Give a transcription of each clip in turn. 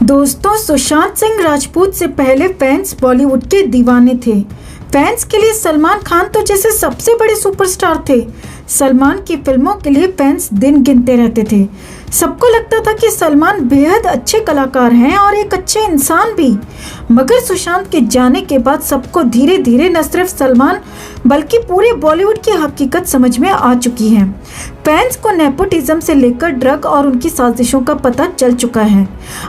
दोस्तों, सुशांत सिंह राजपूत से पहले फैंस बॉलीवुड के दीवाने थे। फैंस के लिए सलमान खान तो जैसे सबसे बड़े सुपरस्टार थे। सलमान की फिल्मों के लिए फैंस दिन गिनते रहते थे। सबको लगता था कि सलमान बेहद अच्छे कलाकार हैं और एक अच्छे इंसान भी। मगर सुशांत के जाने के बाद सबको धीरे धीरे न सिर्फ सलमान बल्कि पूरे बॉलीवुड की हकीकत समझ में आ चुकी है। फैंस को नेपोटिज्म से लेकर ड्रग और उनकी साजिशों का पता चल चुका है।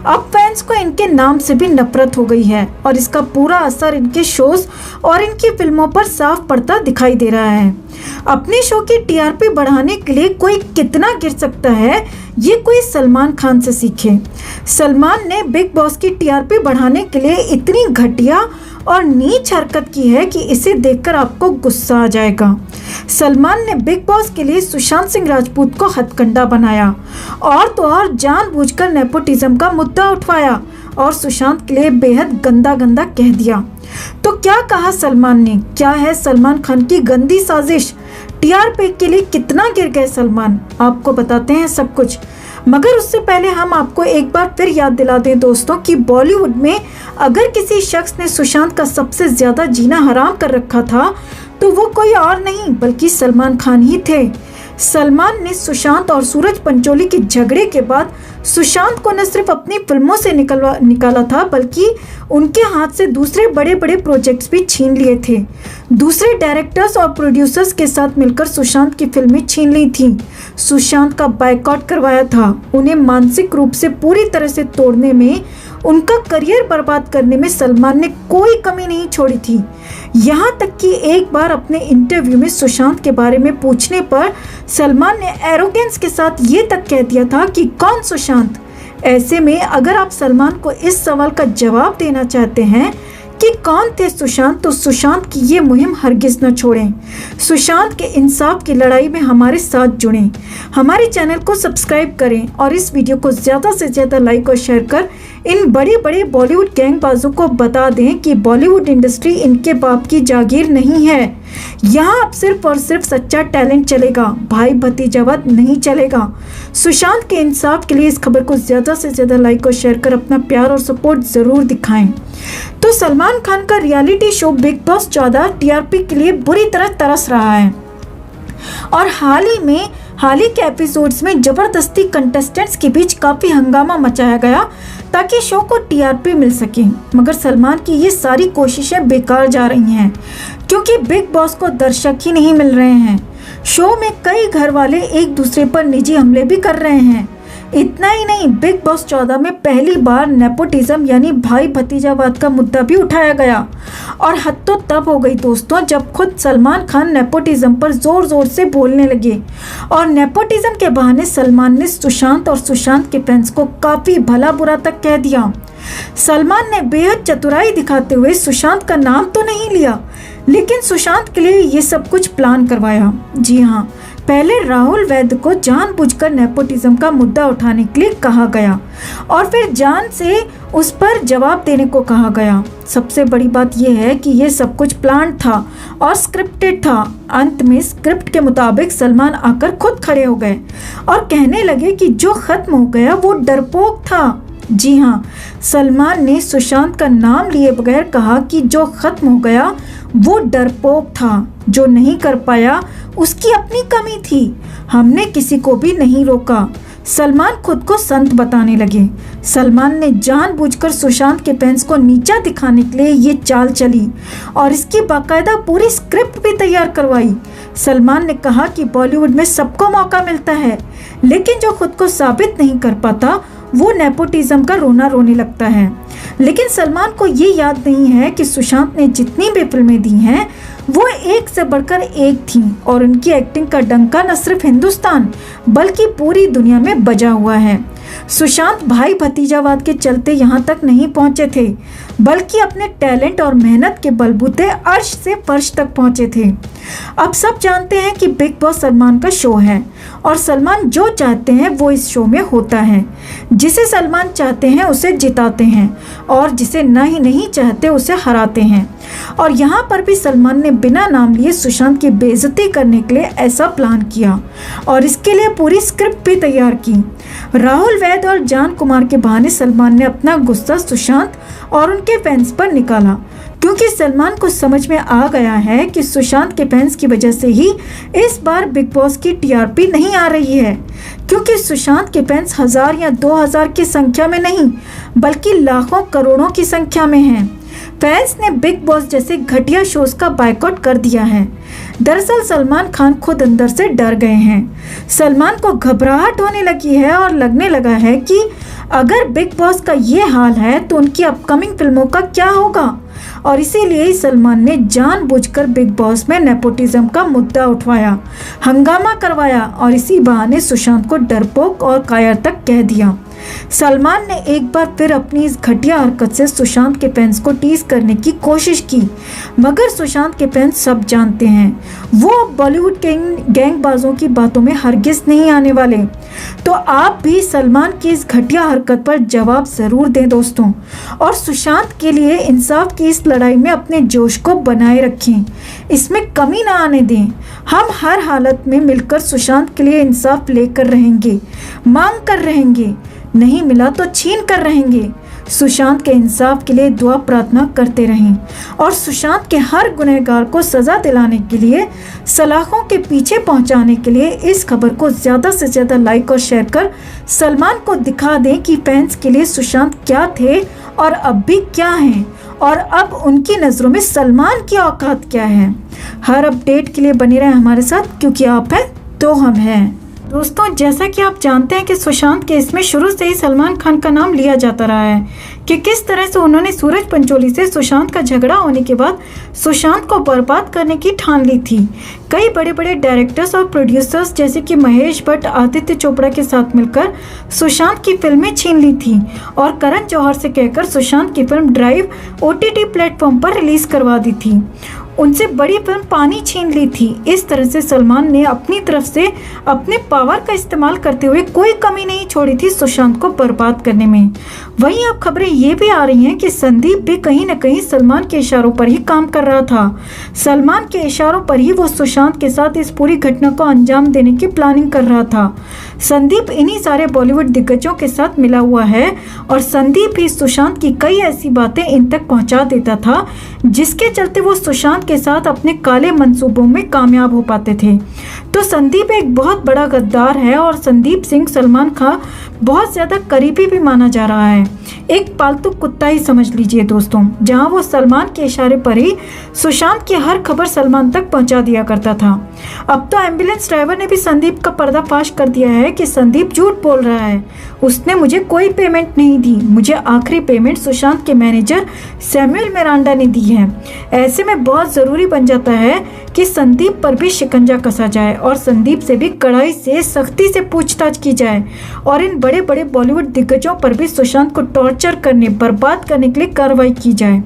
अब फैंस को इनके नाम से भी नफरत हो गई है और इसका पूरा असर इनके शोज और इनकी फिल्मों पर साफ पड़ता दिखाई दे रहा है। अपने शो की टीआरपी बढ़ाने के लिए कोई कितना गिर सकता है, ये कोई सलमान खान से सीखे। सलमान ने बिग बॉस की टीआरपी बढ़ाने के लिए इतनी घटिया और नीच हरकत की है कि इसे देखकर आपको गुस्सा आ जाएगा। सलमान ने बिग बॉस के लिए सुशांत सिंह राजपूत को हथकंडा बनाया और तो और जानबूझकर नेपोटिज्म का मुद्दा उठवाया और सुशांत के लिए बेहद गंदा गंदा कह दिया। तो क्या कहा सलमान ने? क्या है सलमान खान की गंदी साजिश? टीआरपी के लिए कितना गिर गए सलमान? आपको बताते हैं सब कुछ, मगर उससे पहले हम आपको एक बार फिर याद दिला दें दोस्तों कि बॉलीवुड में अगर किसी शख्स ने सुशांत का सबसे ज्यादा जीना हराम कर रखा था तो वो कोई और नहीं बल्कि सलमान खान ही थे। सलमान ने सुशांत और सूरज पंचोली के झगड़े के बाद सुशांत को न सिर्फ अपनी फिल्मों से निकाला था बल्कि उनके हाथ से दूसरे बड़े बड़े प्रोजेक्ट्स भी छीन लिए थे। दूसरे डायरेक्टर्स और प्रोड्यूसर्स के साथ मिलकर सुशांत की फिल्में छीन ली थी। सुशांत का बायकॉट करवाया था। उन्हें मानसिक रूप से पूरी तरह से तोड़ने में, उनका करियर बर्बाद करने में सलमान ने कोई कमी नहीं छोड़ी थी। यहाँ तक कि एक बार अपने इंटरव्यू में सुशांत के बारे में पूछने पर सलमान ने एरोगेंस के साथ ये तक कह दिया था कि कौन सुशांत। ऐसे में अगर आप सलमान को इस सवाल का जवाब देना चाहते हैं कि कौन थे सुशांत, तो सुशांत की ये मुहिम हरगिज न छोड़ें। सुशांत के इंसाफ की लड़ाई में हमारे साथ जुड़ें। हमारे चैनल को सब्सक्राइब करें और इस वीडियो को ज़्यादा से ज़्यादा लाइक और शेयर कर इन बड़े बड़े बॉलीवुड गैंगबाजों को बता दें कि बॉलीवुड इंडस्ट्री इनके बाप की जागीर नहीं है। यहाँ अब सिर्फ और सिर्फ सच्चा टैलेंट चलेगा, भाई भतीजावाद नहीं चलेगा। सुशांत के इंसाफ के लिए इस खबर को ज़्यादा से ज़्यादा लाइक और शेयर कर अपना प्यार और सपोर्ट ज़रूर दिखाएं। तो सलमान खान का reality show big boss 14 TRP के लिए बुरी तरह तरस रहा है और हाल ही के एपिसोड्स में जबरदस्ती कंटेस्टेंट्स के बीच काफी हंगामा मचाया गया ताकि शो को टीआरपी मिल सके। मगर सलमान की ये सारी कोशिशें बेकार जा रही हैं क्योंकि बिग बॉस को दर्शक ही नहीं मिल रहे हैं। शो में कई घर वाले एक दूसरे पर निजी हमले भी कर रहे हैं। इतना ही नहीं, बिग बॉस 14 में पहली बार नेपोटिज्म यानी भाई भतीजावाद का मुद्दा भी उठाया गया और हद तो तब हो गई दोस्तों जब खुद सलमान खान नेपोटिज्म पर जोर जोर से बोलने लगे और नेपोटिज्म के बहाने सलमान ने सुशांत और सुशांत के फैंस को काफी भला बुरा तक कह दिया। सलमान ने बेहद चतुराई दिखाते हुए सुशांत का नाम तो नहीं लिया लेकिन सुशांत के लिए ये सब कुछ प्लान करवाया। जी हाँ, पहले राहुल वैद्य को जानबूझकर नेपोटिज्म का मुद्दा उठाने के लिए कहा गया और फिर जान से उस पर जवाब देने को कहा गया। सबसे बड़ी बात यह है कि यह सब कुछ प्लान था और स्क्रिप्टेड था। अंत में स्क्रिप्ट के मुताबिक सलमान आकर खुद खड़े हो गए और कहने लगे कि जो खत्म हो गया वो डरपोक था। जी हाँ, सलमान ने सुशांत का नाम लिए बगैर कहा कि जो खत्म हो गया वो डरपोक था, जो नहीं कर पाया उसकी अपनी कमी थी, हमने किसी को भी नहीं रोका। सलमान खुद को संत बताने लगे। सलमान ने जानबूझकर सुशांत के फैंस को नीचा दिखाने के लिए ये चाल चली और इसकी बाकायदा पूरी स्क्रिप्ट भी तैयार करवाई। सलमान ने कहा कि बॉलीवुड में सबको मौका मिलता है लेकिन जो खुद को साबित नहीं कर पाता वो नेपोटिज्म का रोना रोने लगता है। लेकिन सलमान को ये याद नहीं है कि सुशांत ने जितनी भी फिल्में दी हैं वो एक से बढ़कर एक थी और उनकी एक्टिंग का डंका न सिर्फ हिंदुस्तान बल्कि पूरी दुनिया में बजा हुआ है। सुशांत भाई भतीजावाद के चलते यहाँ तक नहीं पहुँचे थे बल्कि अपने टैलेंट और मेहनत के बलबूते अर्श से फर्श तक पहुँचे थे। अब सब जानते हैं कि बिग बॉस सलमान का शो है और सलमान जो चाहते हैं वो इस शो में होता है। जिसे सलमान चाहते हैं उसे जिताते हैं और जिसे नहीं चाहते उसे हराते हैं। और यहाँ पर भी सलमान ने बिना नाम लिए सुशांत की बेइज्जती करने के लिए ऐसा प्लान किया और इसके लिए पूरी स्क्रिप्ट भी तैयार की। राहुल वैद और जान कुमार के बहाने सलमान ने अपना गुस्सा सुशांत और उनके फैंस पर निकाला, क्योंकि सलमान को समझ में आ गया है कि सुशांत के फैंस की वजह से ही इस बार बिग बॉस की टीआरपी नहीं आ रही है, क्योंकि सुशांत के फैंस 1000 या 2000 की संख्या में नहीं बल्कि लाखों करोड़ों की संख्या में हैं। फैंस ने बिग बॉस जैसे घटिया शोज का बायकॉट कर दिया है। दरअसल सलमान खान खुद अंदर से डर गए हैं। सलमान को घबराहट होने लगी है और लगने लगा है कि अगर बिग बॉस का ये हाल है तो उनकी अपकमिंग फिल्मों का क्या होगा, और इसीलिए ही सलमान ने जानबूझकर बिग बॉस में नेपोटिज्म का मुद्दा उठवाया, हंगामा करवाया और इसी बहाने सुशांत को डरपोक और कायर तक कह दिया। सलमान ने एक बार फिर अपनी इस घटिया हरकत से सुशांत के फैंस को टीज करने की कोशिश की, मगर सुशांत के फैंस सब जानते हैं वो अब बॉलीवुड गैंगबाजों की बातों में हरगिज नहीं आने वाले। तो आप भी सलमान की इस घटिया हरकत पर जवाब जरूर दें दोस्तों, और सुशांत के लिए इंसाफ की इस लड़ाई में अपने जोश को बनाए रखें, इसमें कमी ना आने दें। हम हर हालत में मिलकर सुशांत के लिए इंसाफ लेकर रहेंगे, मांग कर रहेंगे, नहीं मिला तो छीन कर रहेंगे। सुशांत के इंसाफ के लिए दुआ प्रार्थना करते रहें और सुशांत के हर गुनहगार को सजा दिलाने के लिए, सलाखों के पीछे पहुंचाने के लिए इस खबर को ज़्यादा से ज़्यादा लाइक और शेयर कर सलमान को दिखा दें कि फैंस के लिए सुशांत क्या थे और अब भी क्या हैं, और अब उनकी नज़रों में सलमान की औकात क्या है। हर अपडेट के लिए बने रहें हमारे साथ, क्योंकि आप हैं तो हम हैं। दोस्तों, जैसा कि आप जानते हैं कि सुशांत केस में शुरू से ही सलमान खान का नाम लिया जाता रहा है कि किस तरह से उन्होंने सूरज पंचोली से सुशांत का झगड़ा होने के बाद सुशांत को बर्बाद करने की ठान ली थी। कई बड़े बड़े डायरेक्टर्स और प्रोड्यूसर्स जैसे कि महेश भट्ट, आदित्य चोपड़ा के साथ मिलकर सुशांत की फिल्में छीन ली थी और करण जौहर से कहकर सुशांत की फिल्म ड्राइव OTT प्लेटफॉर्म पर रिलीज करवा दी थी। उनसे बड़ी फिल्म पानी छीन ली थी। इस तरह से सलमान ने अपनी तरफ से अपने पावर का इस्तेमाल करते हुए कोई कमी नहीं छोड़ी थी सुशांत को बर्बाद करने में। वहीं अब खबरें ये भी आ रही हैं कि संदीप भी कहीं न कहीं सलमान के इशारों पर ही काम कर रहा था। सलमान के इशारों पर ही वो सुशांत के साथ इस पूरी घटना को अंजाम देने की प्लानिंग कर रहा था। संदीप इन्हीं सारे बॉलीवुड दिग्गजों के साथ मिला हुआ है और संदीप ही सुशांत की कई ऐसी बातें इन तक पहुंचा देता था जिसके चलते वो सुशांत के साथ अपने काले मंसूबों में कामयाब हो पाते थे। तो संदीप एक बहुत बड़ा गद्दार है और संदीप सिंह सलमान का बहुत ज़्यादा करीबी भी माना जा रहा है। एक पालतू कुत्ता ही समझ लीजिए दोस्तों, जहां वो सलमान के इशारे पर ही सुशांत की हर खबर सलमान तक पहुंचा दिया करता था। अब तो एम्बुलेंस ड्राइवर ने भी संदीप का पर्दाफाश कर दिया है कि संदीप झूठ बोल रहा है, उसने मुझे कोई पेमेंट नहीं दी, मुझे आखिरी पेमेंट सुशांत के मैनेजर सैमुअल मिरांडा ने दी है। ऐसे में बहुत ज़रूरी बन जाता है कि संदीप पर भी शिकंजा कसा जाए और संदीप से भी कड़ाई से सख्ती से पूछताछ की जाए और इन बड़े बड़े बॉलीवुड दिग्गजों पर भी सुशांत को टॉर्चर करने, बर्बाद करने के लिए कार्रवाई की जाए।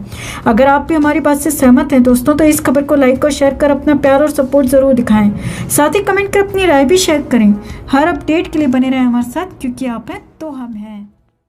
अगर आप भी हमारी बात से सहमत हैं दोस्तों, तो इस खबर को लाइक और शेयर कर अपना प्यार और सपोर्ट जरूर दिखाएं। साथ ही कमेंट कर अपनी राय भी शेयर करें। हर अपडेट के लिए बने रहें हमारे साथ, क्योंकि आप हैं तो हम हैं।